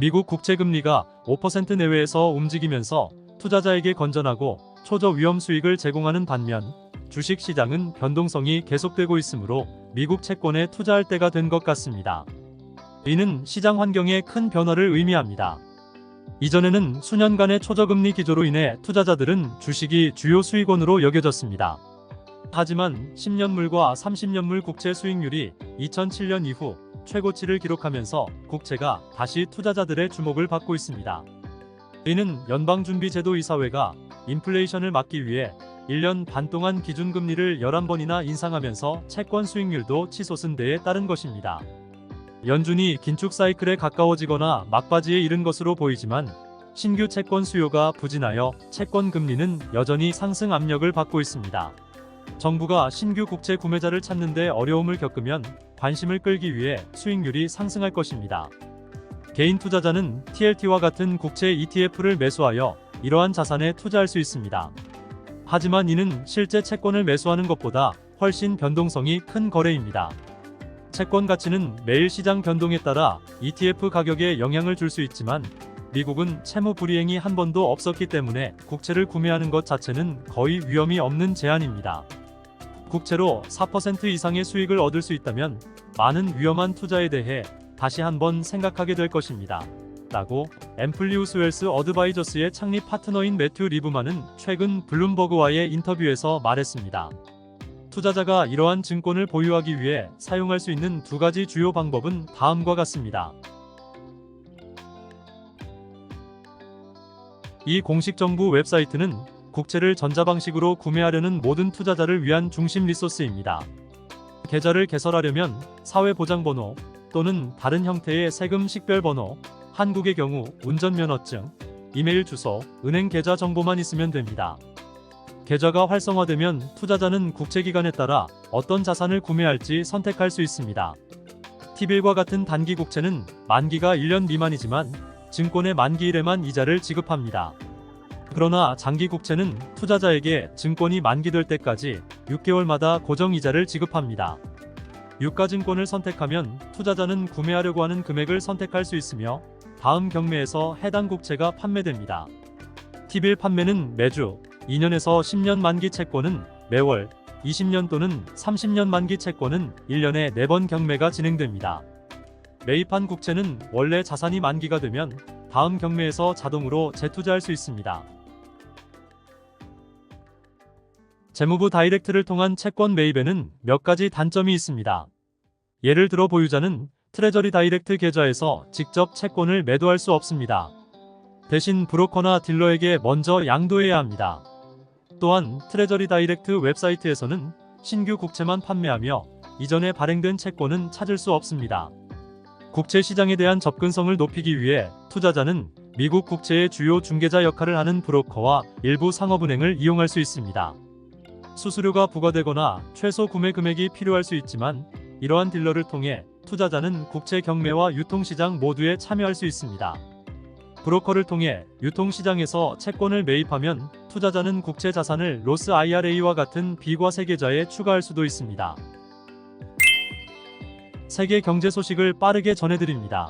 미국 국채금리가 5% 내외에서 움직이면서 투자자에게 건전하고 초저위험 수익을 제공하는 반면 주식시장은 변동성이 계속되고 있으므로 미국 채권에 투자할 때가 된 것 같습니다. 이는 시장 환경에 큰 변화를 의미합니다. 이전에는 수년간의 초저금리 기조로 인해 투자자들은 주식이 주요 수익원으로 여겨졌습니다. 하지만 10년물과 30년물 국채 수익률이 2007년 이후 최고치를 기록하면서 국채가 다시 투자자들의 주목을 받고 있습니다. 이는 연방준비제도 이사회가 인플레이션을 막기 위해 1년 반 동안 기준금리를 11번이나 인상하면서 채권 수익률도 치솟은 데에 따른 것입니다. 연준이 긴축 사이클에 가까워지거나 막바지에 이른 것으로 보이지만 신규 채권 수요가 부진하여 채권 금리는 여전히 상승 압력을 받고 있습니다. 정부가 신규 국채 구매자를 찾는 데 어려움을 겪으면 관심을 끌기 위해 수익률이 상승할 것입니다. 개인 투자자는 TLT와 같은 국채 ETF를 매수하여 이러한 자산에 투자할 수 있습니다. 하지만 이는 실제 채권을 매수하는 것보다 훨씬 변동성이 큰 거래입니다. 채권 가치는 매일 시장 변동에 따라 ETF 가격에 영향을 줄 수 있지만 미국은 채무 불이행이 한 번도 없었기 때문에 국채를 구매하는 것 자체는 거의 위험이 없는 제한입니다. 국채로 4% 이상의 수익을 얻을 수 있다면 많은 위험한 투자에 대해 다시 한번 생각하게 될 것입니다. 라고 앰플리우스 웰스 어드바이저스의 창립 파트너인 매튜 리브만은 최근 블룸버그와의 인터뷰에서 말했습니다. 투자자가 이러한 증권을 보유하기 위해 사용할 수 있는 두 가지 주요 방법은 다음과 같습니다. 이 공식 정부 웹사이트는 국채를 전자방식으로 구매하려는 모든 투자자를 위한 중심 리소스입니다. 계좌를 개설하려면 사회보장번호 또는 다른 형태의 세금 식별번호, 한국의 경우 운전면허증, 이메일 주소, 은행 계좌 정보만 있으면 됩니다. 계좌가 활성화되면 투자자는 국채기간에 따라 어떤 자산을 구매할지 선택할 수 있습니다. T빌과 같은 단기 국채는 만기가 1년 미만이지만 증권의 만기일에만 이자를 지급합니다. 그러나 장기 국채는 투자자에게 증권이 만기될 때까지 6개월마다 고정이자를 지급합니다. 유가증권을 선택하면 투자자는 구매하려고 하는 금액을 선택할 수 있으며 다음 경매에서 해당 국채가 판매됩니다. T빌 판매는 매주, 2년에서 10년 만기 채권은 매월, 20년 또는 30년 만기 채권은 1년에 4번 경매가 진행됩니다. 매입한 국채는 원래 자산이 만기가 되면 다음 경매에서 자동으로 재투자할 수 있습니다. 재무부 다이렉트를 통한 채권 매입에는 몇 가지 단점이 있습니다. 예를 들어 보유자는 트레저리 다이렉트 계좌에서 직접 채권을 매도할 수 없습니다. 대신 브로커나 딜러에게 먼저 양도해야 합니다. 또한 트레저리 다이렉트 웹사이트에서는 신규 국채만 판매하며 이전에 발행된 채권은 찾을 수 없습니다. 국채 시장에 대한 접근성을 높이기 위해 투자자는 미국 국채의 주요 중개자 역할을 하는 브로커와 일부 상업은행을 이용할 수 있습니다. 수수료가 부과되거나 최소 구매 금액이 필요할 수 있지만 이러한 딜러를 통해 투자자는 국채 경매와 유통시장 모두에 참여할 수 있습니다. 브로커를 통해 유통시장에서 채권을 매입하면 투자자는 국채 자산을 로스 IRA와 같은 비과세 계좌에 추가할 수도 있습니다. 세계 경제 소식을 빠르게 전해드립니다.